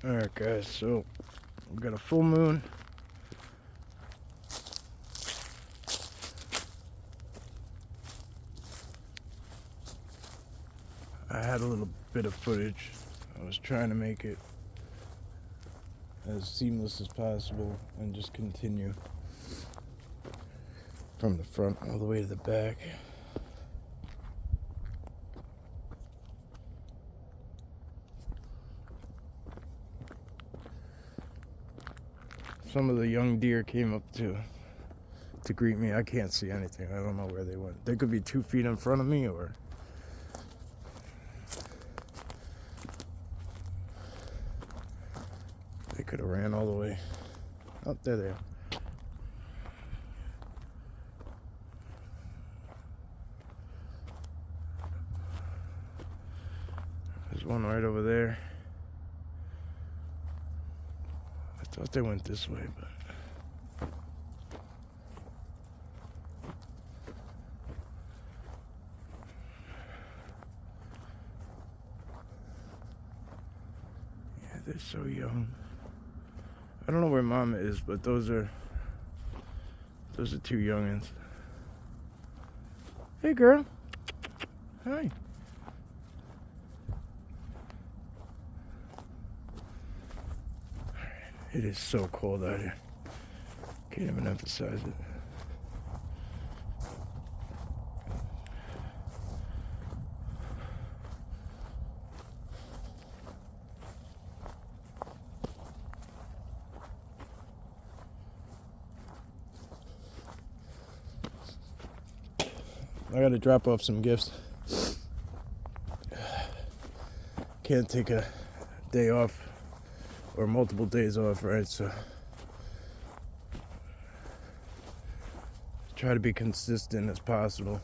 Alright guys, so we got a full moon. I had a little bit of footage. I was trying to make it as seamless as possible and just continue from the front all the way to the back. Some of the young deer came up to greet me. I can't see anything. I don't know where they went. They could be 2 feet in front of me, or they could have ran all the way. Oh, there they are. There's one right over there. I thought they went this way, but yeah, they're so young. I don't know where Mama is, but those are 2 youngins. Hey, girl. Hi. It is so cold out here. Can't even emphasize it. I gotta drop off some gifts. Can't take a day off or multiple days off, right? So try to be consistent as possible.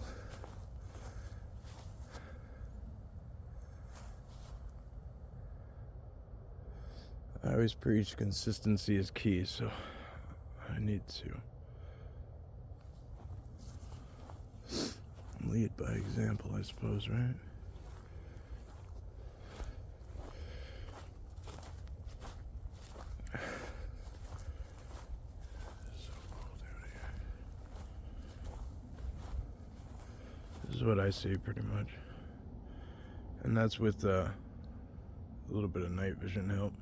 I always preach consistency is key, so I need to lead by example, I suppose, right? This is what I see pretty much. And that's with a little bit of night vision help.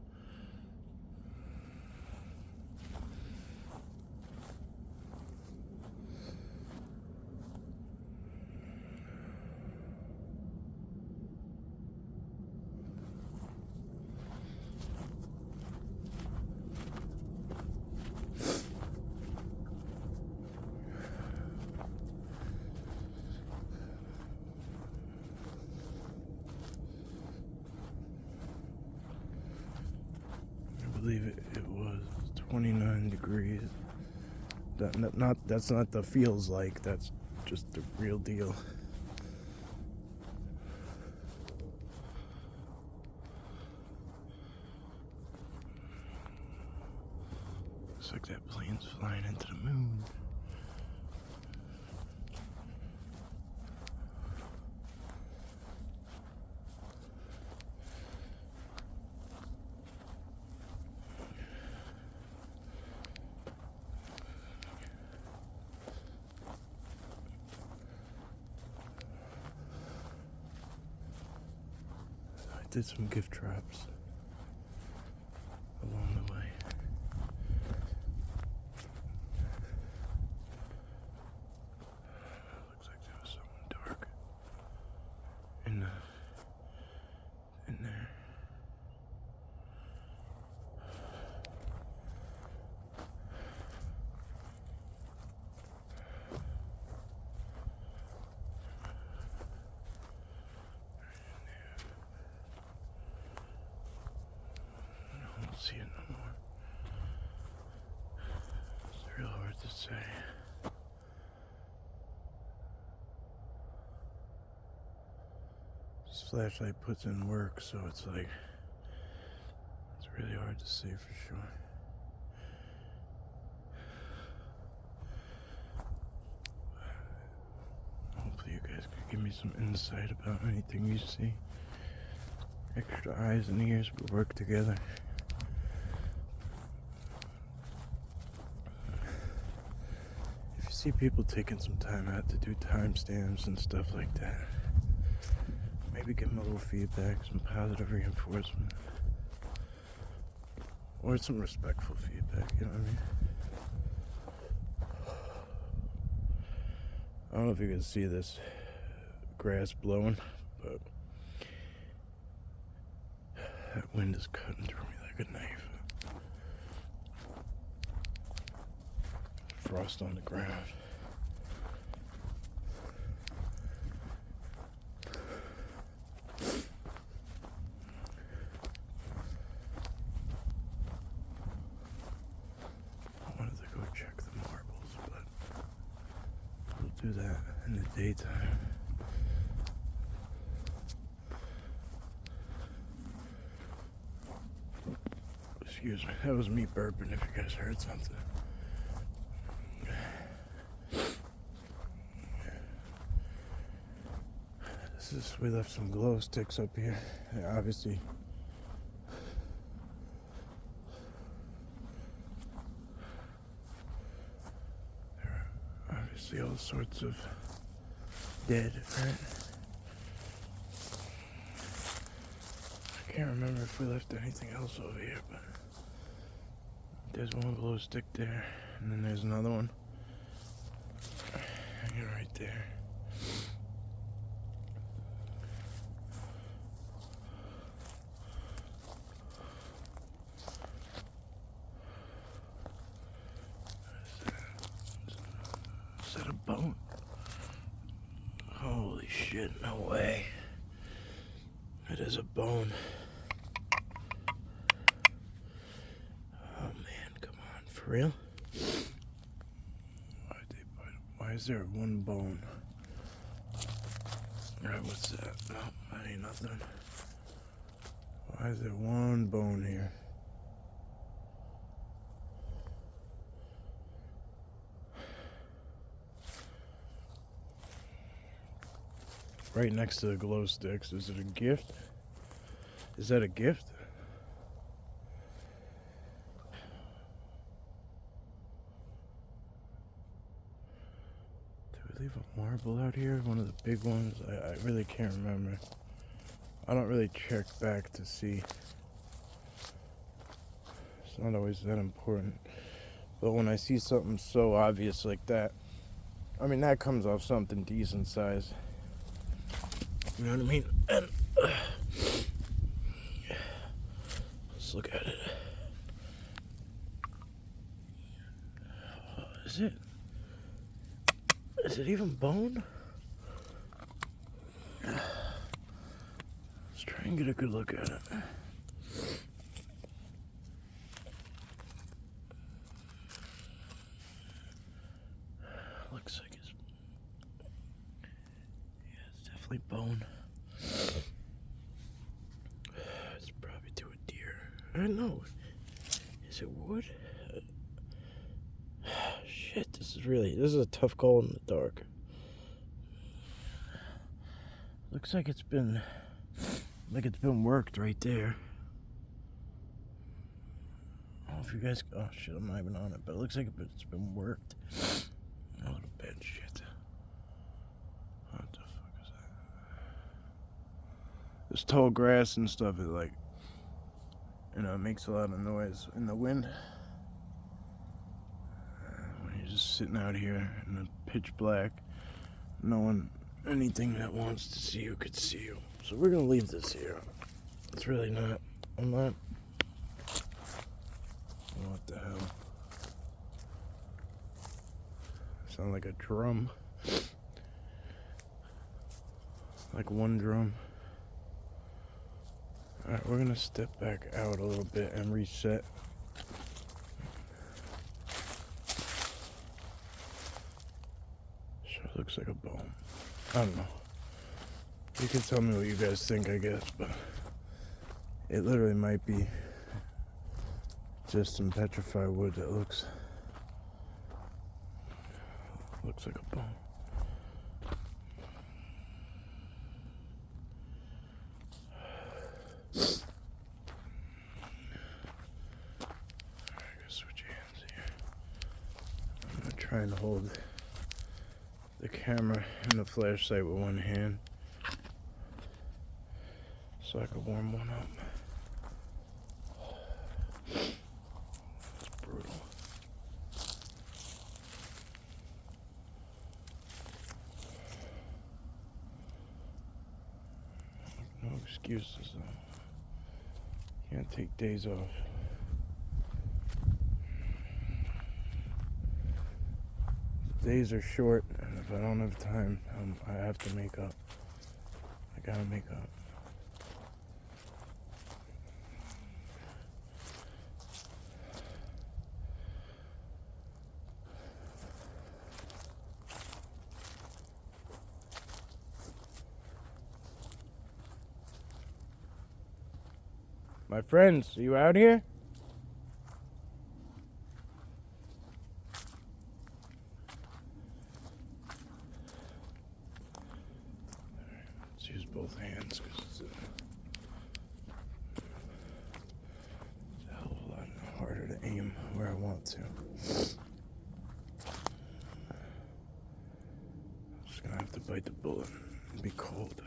I believe it was 29 degrees. That's not the feels like, that's just the real deal. Looks like that plane's flying into the moon. I did some gift traps along the way. Looks like there was something dark in there. I don't see it no more. It's real hard to say. This flashlight puts in work, so it's like, it's really hard to say for sure. Hopefully you guys could give me some insight about anything you see. Extra eyes and ears will work together. see people taking some time out to do timestamps and stuff like that. Maybe give them a little feedback, some positive reinforcement. Or some respectful feedback, you know what I mean? I don't know if you can see this grass blowing, but that wind is cutting through me like a knife. Frost on the ground. I wanted to go check the marbles, but we'll do that in the daytime. Excuse me, that was me burping if you guys heard something. We left some glow sticks up here. Yeah, obviously. There are obviously all sorts of dead, right? I can't remember if we left anything else over here, but there's one glow stick there, and then there's another one hanging right there. Is that a bone? Holy shit, no way. It is a bone. Oh man, come on, for real? Why is there one bone? Alright, what's that? No, that ain't nothing. Why is there one bone here? Right next to the glow sticks. Is it a gift? Is that a gift? Did we leave a marble out here? One of the big ones? I really can't remember. I don't really check back to see. It's not always that important. But when I see something so obvious like that, I mean, that comes off something decent size. You know what I mean? And let's look at it. Is it even bone? Let's try and get a good look at it. Looks like it's definitely bone. It's probably to a deer. I don't know. Is it wood? Shit, this is a tough call in the dark. Looks like it's been worked right there. I don't know if you guys, oh shit, I'm not even on it, but it looks like it's been worked. A little bit, shit. What the fuck is that? This tall grass and stuff is like, you know, it makes a lot of noise in the wind. When you're just sitting out here in the pitch black, no one, anything that wants to see you could see you. So we're gonna leave this here. It's really not, I'm not, what the hell? Sound like a drum. Like one drum. Alright, we're gonna step back out a little bit and reset. Sure looks like a bone. I don't know. You can tell me what you guys think, I guess, but it literally might be just some petrified wood that looks like a bone. Alright, I gotta switch hands here. I'm gonna try and hold the camera and the flashlight with one hand so I could warm one up. It's brutal. No excuses though. Can't take days off. Days are short, and if I don't have time, I have to make up. I gotta make up. My friends, are you out here? Let's use both hands because it's a hell of a lot harder to aim where I want to. I'm just gonna have to bite the bullet and be cold.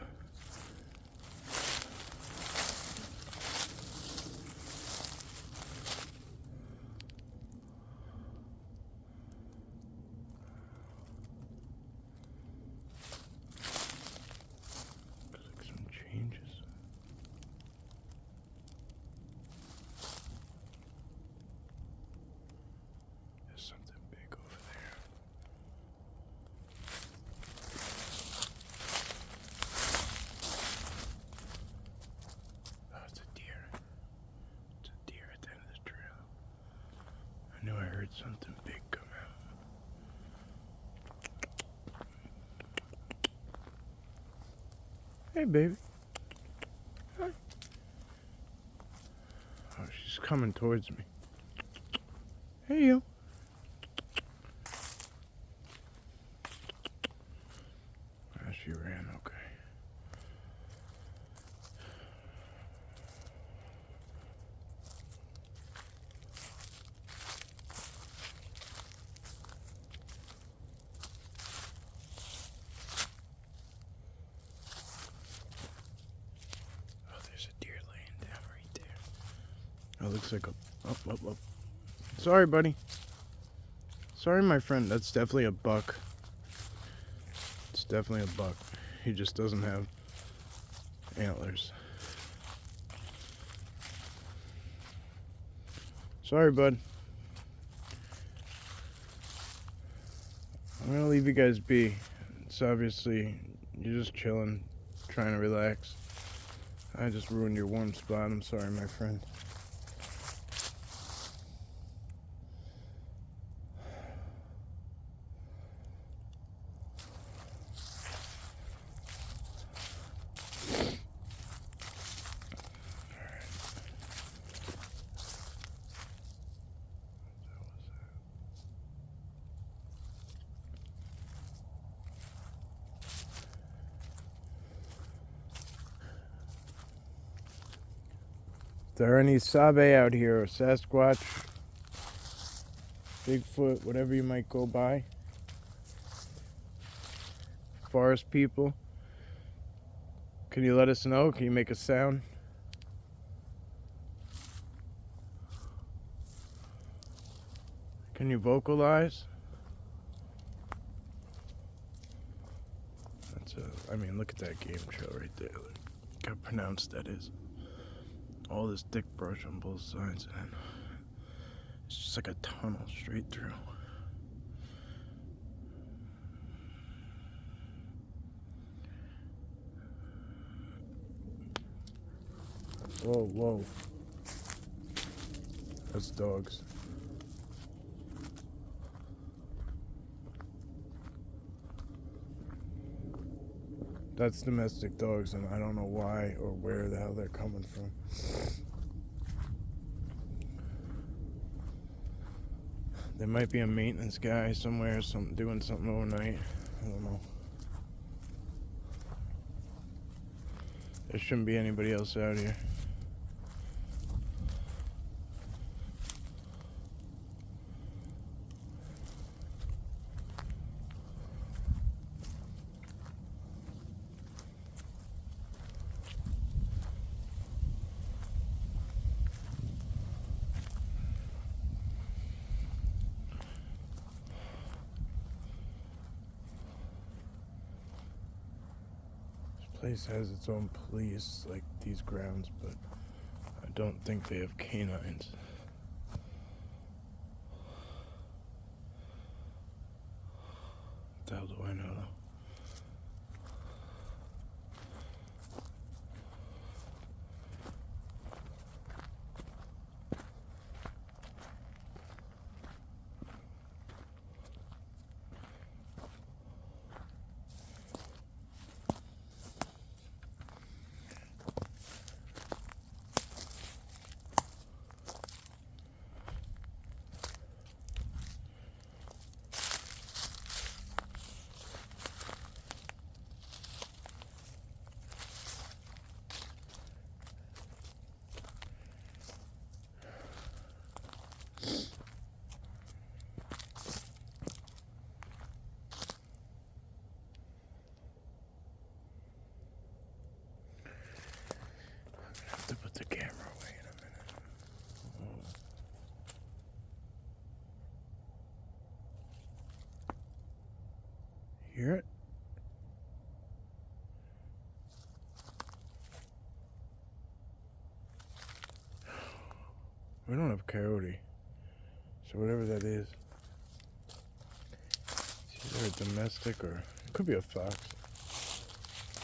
I knew I heard something big come out. Hey, baby. Hi. Oh, she's coming towards me. Hey, you. Ah, she ran, okay. That looks like a... Up. Sorry, buddy. Sorry, my friend. That's definitely a buck. It's definitely a buck. He just doesn't have antlers. Sorry, bud. I'm gonna leave you guys be. It's obviously... You're just chilling, trying to relax. I just ruined your warm spot. I'm sorry, my friend. If there are any Sabe out here, or Sasquatch, Bigfoot, whatever you might go by, forest people, can you let us know? Can you make a sound? Can you vocalize? I mean, look at that game trail right there. Look how pronounced that is. All this thick brush on both sides, and it's just like a tunnel straight through. Whoa. That's dogs. That's domestic dogs, and I don't know why or where the hell they're coming from. There might be a maintenance guy somewhere, doing something overnight. I don't know. There shouldn't be anybody else out here. place has its own police, like these grounds, but I don't think they have canines. What the hell do I know, though? To put the camera away in a minute. Hear it? We don't have coyote, so whatever that is, it's either a domestic or it could be a fox.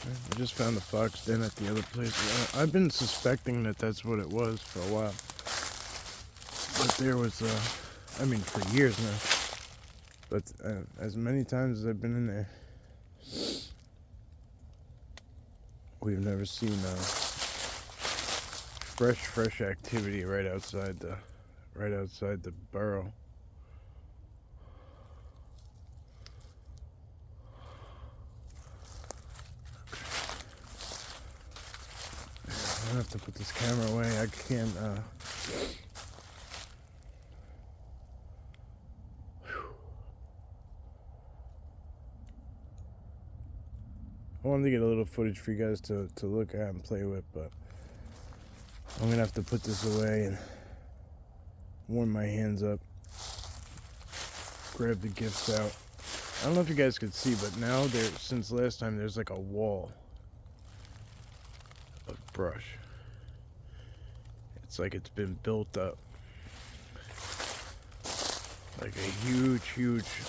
I just found a fox den at the other place. I've been suspecting that that's what it was for a while. But there was, for years now. But as many times as I've been in there, we've never seen fresh activity right outside the burrow. I have to put this camera away. I can't, I wanted to get a little footage for you guys to look at and play with, but I'm gonna have to put this away and warm my hands up, grab the gifts out. I don't know if you guys could see, but now since last time, there's like a wall of brush. It's like it's been built up. Like a huge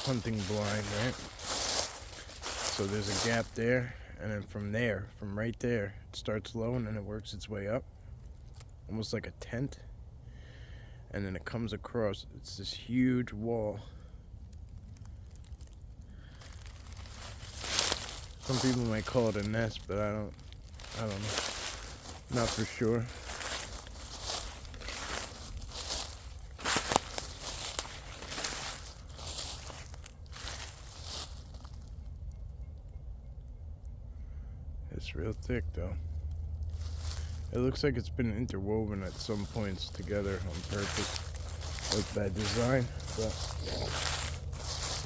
hunting blind, right? So there's a gap there, and then from right there, it starts low and then it works its way up. Almost like a tent. And then it comes across, it's this huge wall. Some people might call it a nest, but I don't know. Not for sure. It's real thick though. It looks like it's been interwoven at some points together on purpose with that design, but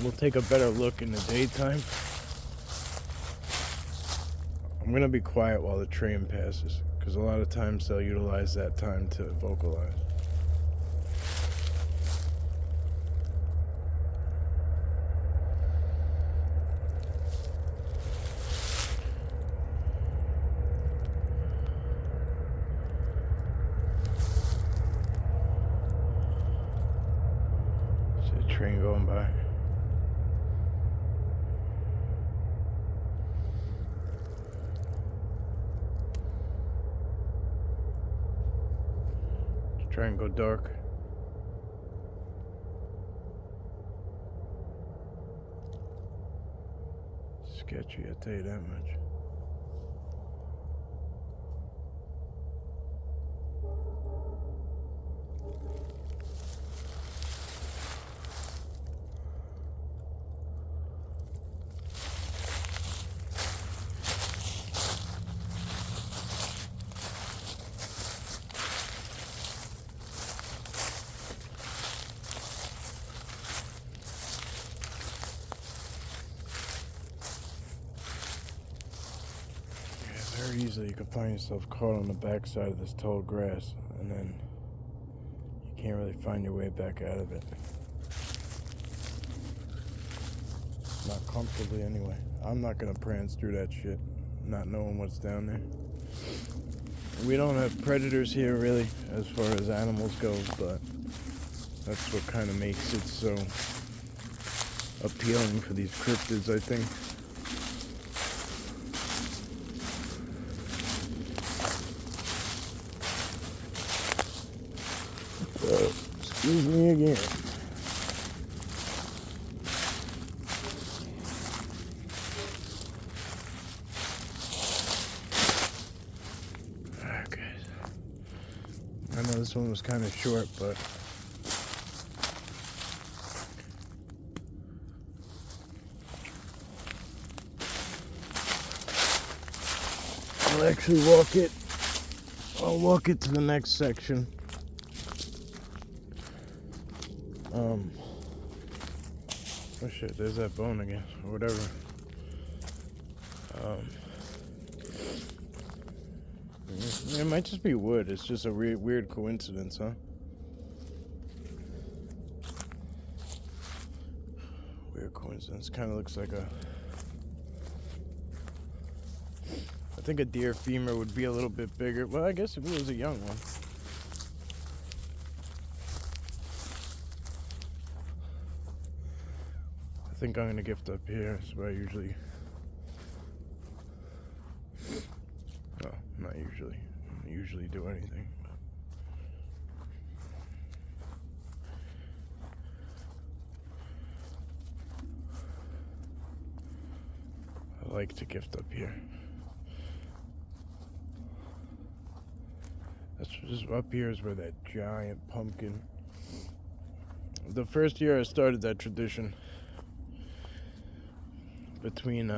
we'll take a better look in the daytime. I'm gonna be quiet while the train passes, because a lot of times they'll utilize that time to vocalize. See a train going by. Try and go dark. Sketchy, I'll tell you that much. Very easily you can find yourself caught on the backside of this tall grass, and then you can't really find your way back out of it. Not comfortably anyway. I'm not gonna prance through that shit. not knowing what's down there. We don't have predators here really as far as animals go, but that's what kind of makes it so appealing for these cryptids, I think. Excuse me again. Alright, guys. I know this one was kind of short, but I'll actually walk it. I'll walk it to the next section. Oh shit, there's that bone again, or whatever. It might just be wood. It's just a weird coincidence, huh? Weird coincidence. Kind of looks like I think a deer femur would be a little bit bigger. Well, I guess if it was a young one. I think I'm gonna gift up here. That's where I usually. Well, not usually. I don't usually do anything. I like to gift up here. That's just up here is where that giant pumpkin. The first year I started that tradition, between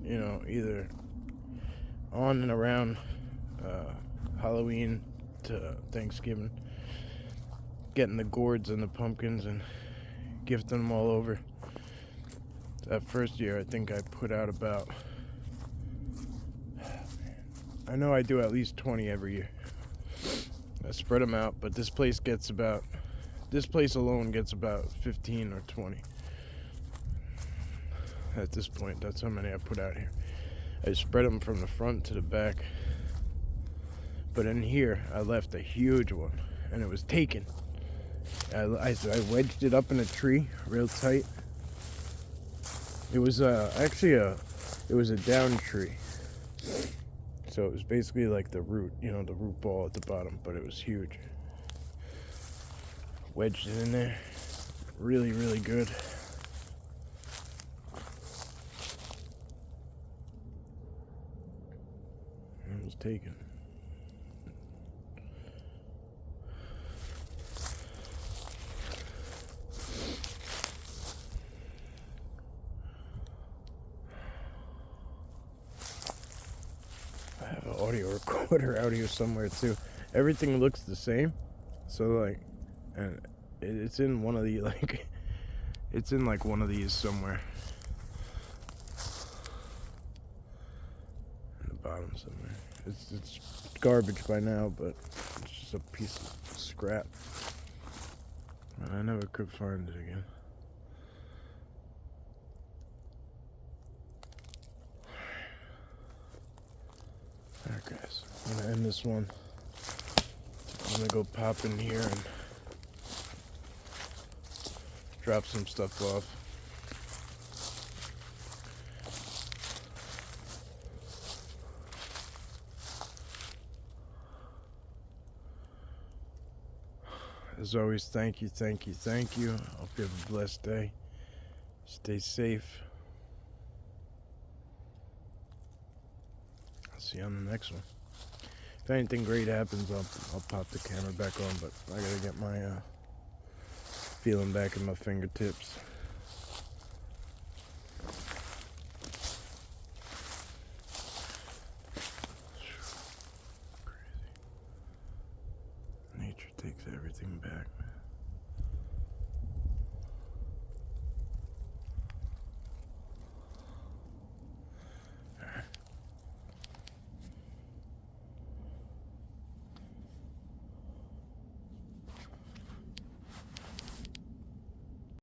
either on and around Halloween to Thanksgiving, getting the gourds and the pumpkins and gifting them all over. That first year I think I put out about, I know I do at least 20 every year. I spread them out, but this place alone gets about 15 or 20. At this point, that's how many I put out here. I spread them from the front to the back. But in here, I left a huge one, and it was taken. I wedged it up in a tree real tight. It was actually a down tree. So it was basically like the root, the root ball at the bottom, but it was huge. Wedged it in there. Really, really good. It was taken. I have an audio recorder out here somewhere too. Everything looks the same, so like, and it's in one of the it's in like one of these somewhere. In the bottom somewhere. It's garbage by now, but it's just a piece of scrap. And I never could find it again. Alright guys, I'm gonna end this one. I'm gonna go pop in here and drop some stuff off. As always, thank you. Hope you have a blessed day. Stay safe. I'll see you on the next one. If anything great happens, I'll pop the camera back on, but I gotta get my feeling back in my fingertips. Crazy. Nature takes everything back, man.